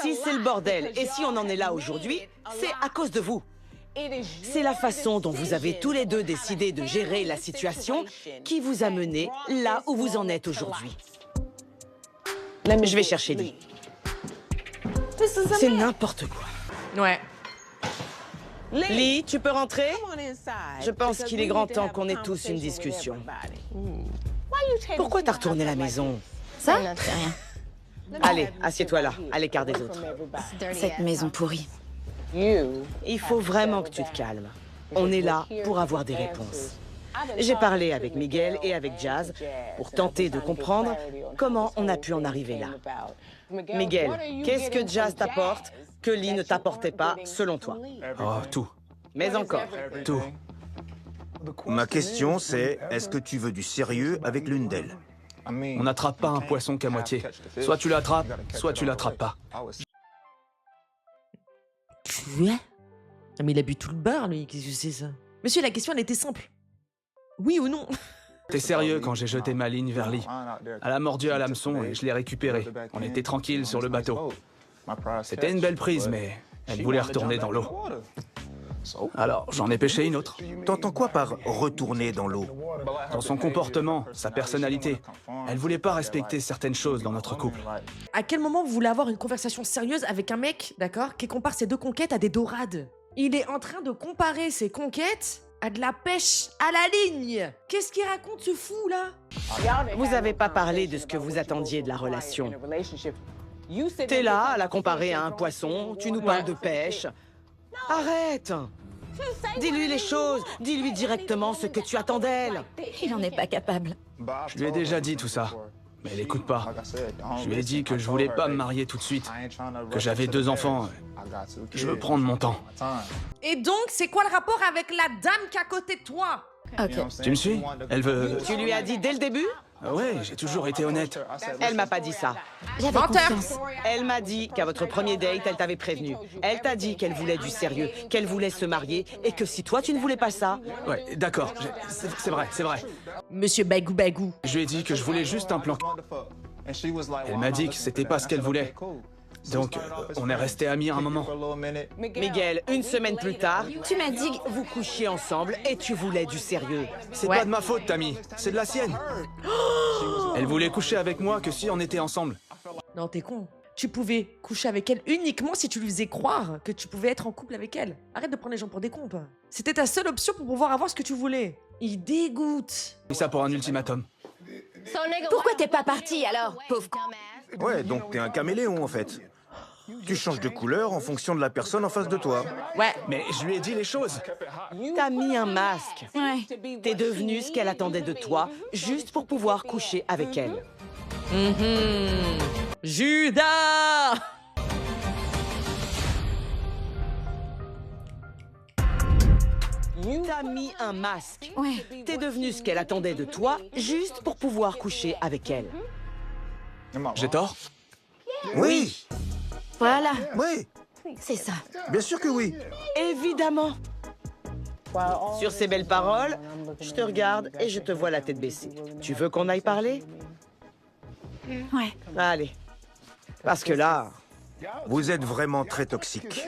Si c'est le bordel et si on en est là aujourd'hui, c'est à cause de vous. C'est la façon dont vous avez tous les deux décidé de gérer la situation qui vous a mené là où vous en êtes aujourd'hui. Je vais chercher Lee. C'est n'importe quoi. Ouais. Lee, tu peux rentrer? Je pense qu'il est grand temps qu'on ait tous une discussion. Pourquoi t'as retourné la maison? Ça, c'est rien. Allez, assieds-toi là, à l'écart des autres. Cette maison pourrie. Il faut vraiment que tu te calmes. On est là pour avoir des réponses. J'ai parlé avec Miguel et avec Jazz pour tenter de comprendre comment on a pu en arriver là. Miguel, qu'est-ce que Jazz t'apporte que Lee ne t'apportait pas, selon toi? Oh, tout. Mais encore. Tout. Ma question c'est, est-ce que tu veux du sérieux avec l'une d'elles? On n'attrape pas un poisson qu'à moitié. Soit tu l'attrapes, soit tu l'attrapes pas. Quoi? Ah, mais il a bu tout le bar, lui. Qu'est-ce que c'est, ça? Monsieur, la question, elle était simple. Oui ou non? T'es sérieux quand j'ai jeté ma ligne vers Lee? Elle a mordu à l'hameçon et je l'ai récupérée. On était tranquille sur le bateau. C'était une belle prise, mais elle voulait retourner dans l'eau. Alors, j'en ai pêché une autre. T'entends quoi par retourner dans l'eau? Dans son comportement, sa personnalité. Elle voulait pas respecter certaines choses dans notre couple. À quel moment vous voulez avoir une conversation sérieuse avec un mec, d'accord, qui compare ses deux conquêtes à des dorades? Il est en train de comparer ses conquêtes à de la pêche à la ligne. Qu'est-ce qu'il raconte, ce fou, là? Vous n'avez pas parlé de ce que vous attendiez de la relation. T'es là à la comparer à un poisson, tu nous parles de pêche. Arrête! Dis-lui les choses, dis-lui directement ce que tu attends d'elle. Il n'en est pas capable. Je lui ai déjà dit tout ça, mais elle écoute pas. Je lui ai dit que je voulais pas me marier tout de suite, que j'avais 2 enfants. Je veux prendre mon temps. Et donc, c'est quoi le rapport avec la dame qui est à côté de toi? Ok. Tu me suis? Elle veut... Tu lui as dit dès le début? Ouais, j'ai toujours été honnête. Elle m'a pas dit ça. J'avais confiance. Elle m'a dit qu'à votre premier date, elle t'avait prévenu. Elle t'a dit qu'elle voulait du sérieux, qu'elle voulait se marier, et que si toi tu ne voulais pas ça... Ouais, d'accord, c'est vrai, c'est vrai. Monsieur Bagou Bagou. Je lui ai dit que je voulais juste un plan. Elle m'a dit que c'était pas ce qu'elle voulait. Donc, on est restés amis un moment. Miguel, une semaine plus tard, tu m'as dit que vous couchiez ensemble et tu voulais du sérieux. C'est Ouais. pas de ma faute, Tammy. C'est de la sienne. Elle voulait coucher avec moi que si on était ensemble. Non, t'es con. Tu pouvais coucher avec elle uniquement si tu lui faisais croire que tu pouvais être en couple avec elle. Arrête de prendre les gens pour des compes. C'était ta seule option pour pouvoir avoir ce que tu voulais. Il dégoûte. Et ça pour un ultimatum. Pourquoi t'es pas parti alors, pauvre con? Ouais, donc t'es un caméléon en fait. Tu changes de couleur en fonction de la personne en face de toi. Ouais. Mais je lui ai dit les choses. T'as mis un masque. Ouais. T'es devenu ce qu'elle attendait de toi, juste pour pouvoir coucher avec elle. Judas! T'as mis un masque. Ouais. T'es devenu ce qu'elle attendait de toi, juste pour pouvoir coucher avec elle. J'ai tort? Oui, Voilà, oui, c'est ça. bien sûr que oui. Évidemment. Sur ces belles paroles, je te regarde et je te vois la tête baissée. Tu veux qu'on aille parler? Ouais. Allez. Parce que là, Vous êtes vraiment très toxique.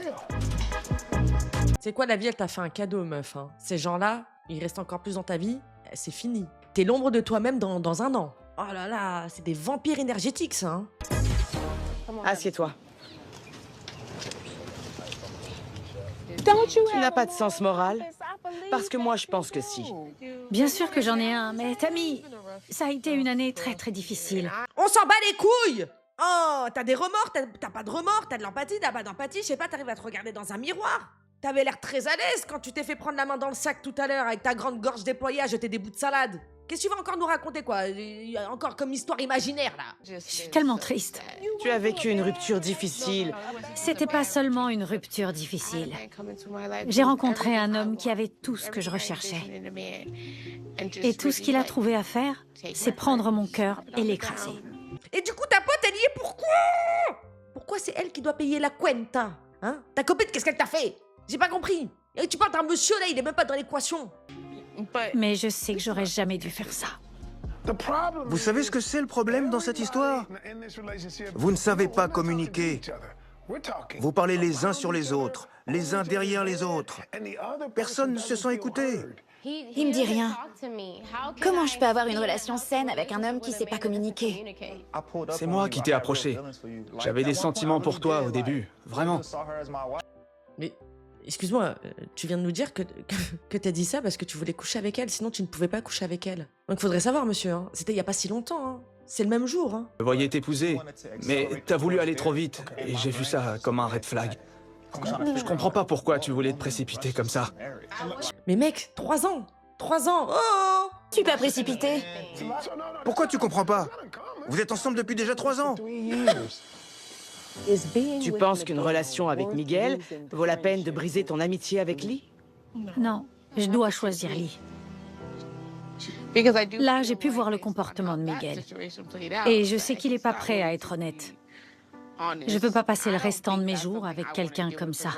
C'est quoi, la vie, elle t'a fait un cadeau, meuf, hein. Ces gens-là, ils restent encore plus dans ta vie, c'est fini. T'es l'ombre de toi-même dans un an. Oh là là, c'est des vampires énergétiques, ça, hein. assieds-toi. Tu n'as pas de sens moral? Parce que moi, je pense que si. Bien sûr que j'en ai un, mais Tammy, ça a été une année très très difficile. On s'en bat les couilles! Oh, t'as des remords, t'as pas de remords, t'as de l'empathie, t'as pas d'empathie, je sais pas, t'arrives à te regarder dans un miroir. T'avais l'air très à l'aise quand tu t'es fait prendre la main dans le sac tout à l'heure avec ta grande gorge déployée à jeter des bouts de salade. Qu'est-ce que tu vas encore nous raconter, quoi? Encore comme histoire imaginaire, là. Je suis tellement triste. Tu as vécu une rupture difficile. C'était pas seulement une rupture difficile. J'ai rencontré un homme qui avait tout ce que je recherchais. Et tout ce qu'il a trouvé à faire, c'est prendre mon cœur et l'écraser. Et du coup, ta pote, elle y est pourquoi? Pourquoi c'est elle qui doit payer la cuenta? Hein? Ta copine, qu'est-ce qu'elle t'a fait? J'ai pas compris. Et tu parles d'un monsieur, là, il est même pas dans l'équation. Mais je sais que j'aurais jamais dû faire ça. Vous savez ce que c'est le problème dans cette histoire? Vous ne savez pas communiquer. Vous parlez les uns sur les autres, les uns derrière les autres. Personne ne se sent écouté. Il me dit rien. Comment je peux avoir une relation saine avec un homme qui sait pas communiquer? C'est moi qui t'ai approché. J'avais des sentiments pour toi au début, vraiment. Mais, excuse-moi, tu viens de nous dire que t'as dit ça parce que tu voulais coucher avec elle, sinon tu ne pouvais pas coucher avec elle. Donc faudrait savoir, monsieur, hein. C'était il y a pas si longtemps, hein. C'est le même jour, hein. Je voyais t'épouser, mais t'as voulu aller trop vite, et j'ai vu ça comme un red flag. Je comprends pas pourquoi tu voulais te précipiter comme ça. Mais mec, 3 ans 3 ans, oh! Tu peux précipiter. Pourquoi tu comprends pas? Vous êtes ensemble depuis déjà 3 ans. Tu penses qu'une relation avec Miguel vaut la peine de briser ton amitié avec Lee? Non, je dois choisir Lee. Là, j'ai pu voir le comportement de Miguel. Et je sais qu'il n'est pas prêt à être honnête. Je peux pas passer le restant de mes jours avec quelqu'un comme ça.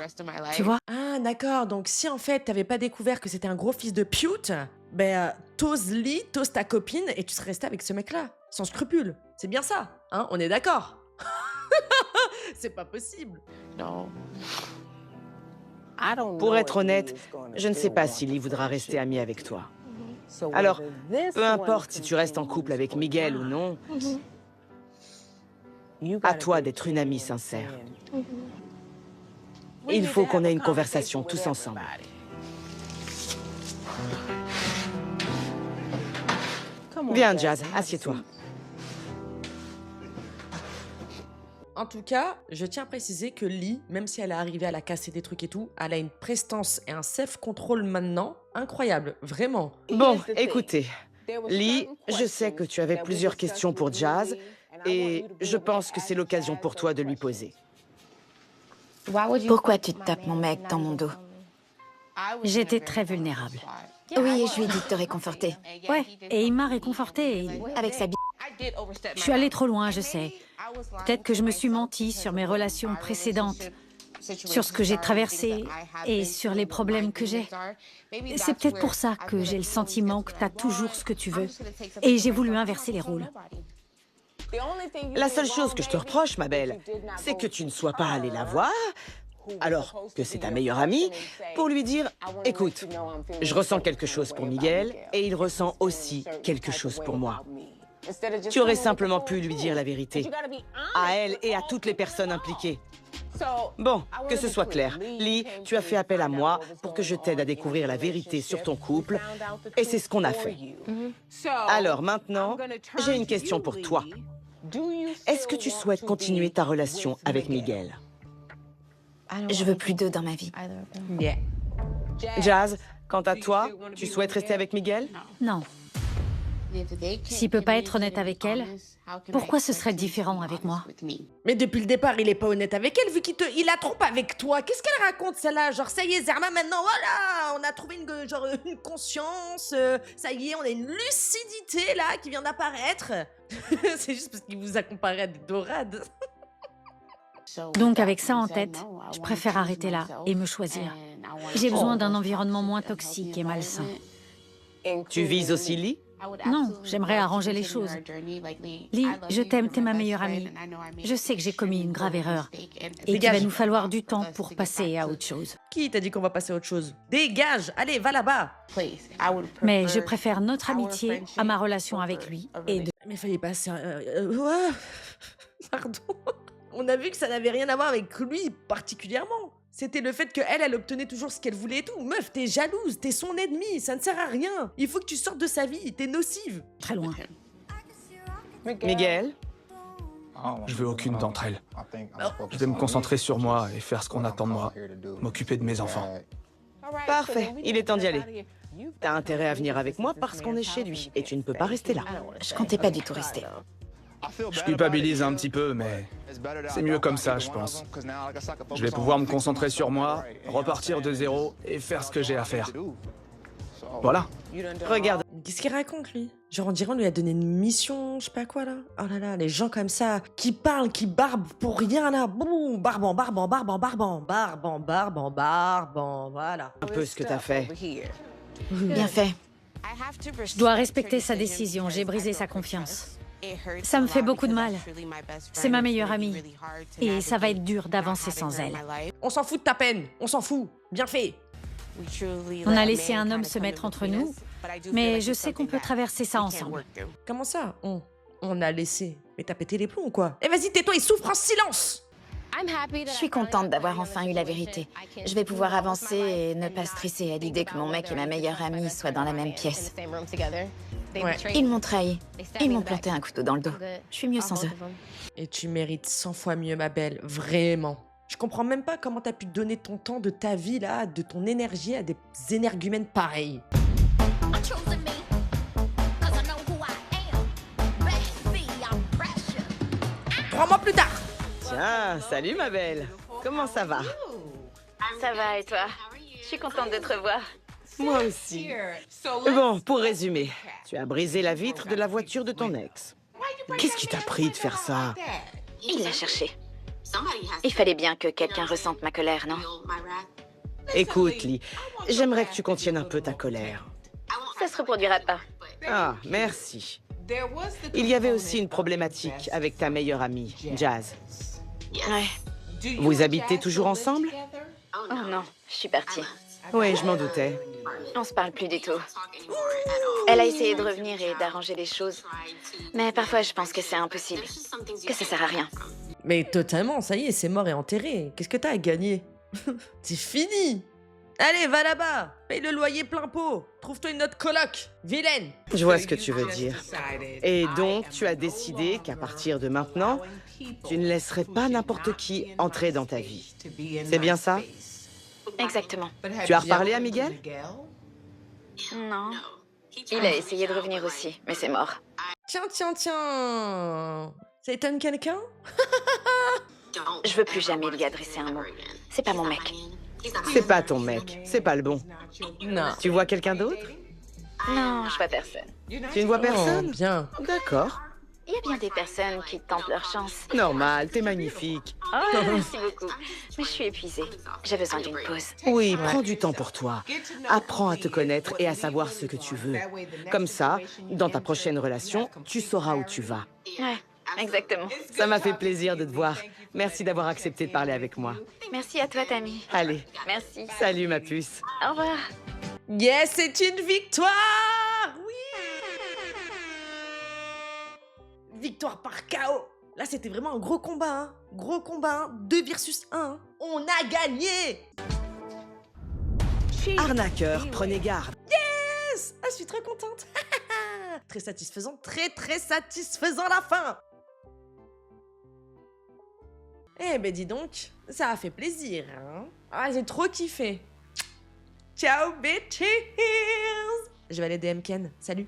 Tu vois? Ah, d'accord, donc si en fait t'avais pas découvert que c'était un gros fils de pute, ben, t'oses Lee, t'oses ta copine, et tu serais resté avec ce mec-là, sans scrupule. C'est bien ça, hein? On est d'accord? C'est pas possible. Pour être honnête, je ne sais pas si Lee voudra rester ami avec toi. Alors, peu importe si tu restes en couple avec Miguel ou non, à toi d'être une amie sincère. Il faut qu'on ait une conversation tous ensemble. Viens, Jazz, assieds-toi. En tout cas, je tiens à préciser que Lee, même si elle est arrivée à la casser des trucs et tout, elle a une prestance et un self-control maintenant incroyable, vraiment. Bon, écoutez, Lee, je sais que tu avais plusieurs questions pour Jazz, et je pense que c'est l'occasion pour toi de lui poser. Pourquoi tu te tapes mon mec dans mon dos? J'étais très vulnérable. Oui, je lui ai dit de te réconforter. Ouais, et il m'a réconfortée. Avec sa Je suis allée trop loin, je sais. Peut-être que je me suis menti sur mes relations précédentes, sur ce que j'ai traversé et sur les problèmes que j'ai. C'est peut-être pour ça que j'ai le sentiment que t'as toujours ce que tu veux. Et j'ai voulu inverser les rôles. La seule chose que je te reproche, ma belle, c'est que tu ne sois pas allée la voir, alors que c'est ta meilleure amie, pour lui dire « Écoute, je ressens quelque chose pour Miguel et il ressent aussi quelque chose pour moi. » Tu aurais simplement pu lui dire la vérité, à elle et à toutes les personnes impliquées. Bon, que ce soit clair, Lee, tu as fait appel à moi pour que je t'aide à découvrir la vérité sur ton couple, et c'est ce qu'on a fait. Alors maintenant, j'ai une question pour toi. Est-ce que tu souhaites continuer ta relation avec Miguel? Je veux plus d'eux dans ma vie. Jazz, quant à toi, tu souhaites rester avec Miguel? Non. S'il peut pas être honnête avec elle, pourquoi ce serait différent avec moi? Mais depuis le départ, il est pas honnête avec elle, vu qu'il la trompe avec toi. Qu'est-ce qu'elle raconte, celle-là? Genre, ça y est, Zerma, maintenant, voilà, on a trouvé une conscience, ça y est, on a une lucidité, là, qui vient d'apparaître. C'est juste parce qu'il vous a comparé à des dorades. Donc avec ça en tête, je préfère arrêter là et me choisir. J'ai besoin d'un environnement moins toxique et malsain. Tu vises aussi Lee? Non, j'aimerais arranger les choses. Lee, je t'aime, t'es ma meilleure amie. Je sais que j'ai commis une grave erreur et qu'il va nous falloir du temps pour passer à autre chose. Qui t'a dit qu'on va passer à autre chose? Dégage, allez, va là-bas. Mais je préfère notre amitié à ma relation avec lui et de... Mais fallait passer... ouais. Pardon. On a vu que ça n'avait rien à voir avec lui particulièrement. C'était le fait qu'elle, elle obtenait toujours ce qu'elle voulait et tout. Meuf, t'es jalouse, t'es son ennemi, ça ne sert à rien. Il faut que tu sortes de sa vie, t'es nocive. Très loin. Miguel, Je veux aucune d'entre elles. Je vais me concentrer sur moi et faire ce qu'on attend de moi. M'occuper de mes enfants. Parfait, il est temps d'y aller. T'as intérêt à venir avec moi parce qu'on est chez lui et tu ne peux pas rester là. Je comptais pas du tout rester. Je culpabilise un petit peu, mais c'est mieux comme ça, je pense. Je vais pouvoir me concentrer sur moi, repartir de zéro et faire ce que j'ai à faire. Voilà. Regarde, Qu'est-ce qu'il raconte, lui? Genre, on dirait on lui a donné une mission, je sais pas quoi, là. Oh là là, les gens comme ça, qui parlent, qui barbent pour rien, là. Boum, barbant, voilà. un peu ce que t'as fait. Bien fait. Je dois respecter sa décision, j'ai brisé sa confiance. Ça me fait beaucoup de mal. C'est ma meilleure amie. Et ça va être dur d'avancer sans elle. On s'en fout de ta peine, on s'en fout. Bien fait. On a laissé un homme se mettre entre nous, mais je sais qu'on peut traverser ça ensemble. Comment ça, on a laissé? Mais t'as pété les plombs ou quoi? Eh vas-y, tais-toi et souffre en silence! Je suis contente d'avoir enfin eu la vérité. Je vais pouvoir avancer et ne pas stresser à l'idée que mon mec et ma meilleure amie soient dans la même pièce. Ouais. Ils m'ont trahi. Ils m'ont planté un couteau dans le dos. Je suis mieux sans eux. Et tu mérites 100 fois mieux, ma belle, vraiment. Je comprends même pas comment t'as pu donner ton temps de ta vie, là, de ton énergie à des énergumènes pareils. 3 mois plus tard. Tiens, salut ma belle. Comment ça va? Ça va et toi? Je suis contente de te revoir. Moi aussi. Bon, pour résumer, tu as brisé la vitre de la voiture de ton ex. Qu'est-ce qui t'a pris de faire ça? Il l'a cherché. Il fallait bien que quelqu'un ressente ma colère, non? Écoute, Lee, j'aimerais que tu contiennes un peu ta colère. Ça se reproduira pas. Ah, merci. Il y avait aussi une problématique avec ta meilleure amie, Jazz. Ouais. Vous habitez toujours ensemble? Oh non, je suis partie. Oui, je m'en doutais. On se parle plus du tout. Elle a essayé de revenir et d'arranger les choses. Mais parfois, je pense que c'est impossible. Que ça sert à rien. Mais totalement, ça y est, c'est mort et enterré. Qu'est-ce que t'as à gagner? C'est fini. Allez, va là-bas. Paye le loyer plein pot. Trouve-toi une autre coloc. Vilaine. Je vois ce que tu veux dire. Et donc, tu as décidé qu'à partir de maintenant, tu ne laisserais pas n'importe qui entrer dans ta vie. C'est bien ça? Exactement. Tu as reparlé à Miguel? Non. Il a essayé de revenir aussi, mais c'est mort. Tiens. Ça étonne quelqu'un? Je veux plus jamais lui adresser un mot. C'est pas mon mec. C'est pas ton mec, c'est pas le bon. Non. Tu vois quelqu'un d'autre? Non, je vois personne. Tu ne vois personne? Bien. D'accord. Il y a bien des personnes qui tentent leur chance. Normal, t'es magnifique. Oh, merci beaucoup. Mais je suis épuisée. J'ai besoin d'une pause. Oui, prends du temps pour toi. Apprends à te connaître et à savoir ce que tu veux. Comme ça, dans ta prochaine relation, tu sauras où tu vas. Ouais, exactement. Ça m'a fait plaisir de te voir. Merci d'avoir accepté de parler avec moi. Merci à toi, Tammy. Allez, Merci. salut ma puce. Au revoir. Yes, c'est une victoire. Oui. Victoire par KO. Là, c'était vraiment un gros combat, hein. Gros combat, hein. 2 versus 1. On a gagné. Arnaqueur, prenez garde. Yes. Ah, je suis très contente. Très satisfaisant, très satisfaisant la fin. Eh ben dis donc, ça a fait plaisir, hein. Ah, j'ai trop kiffé. Ciao, bitches. Je vais aller DM Ken. Salut.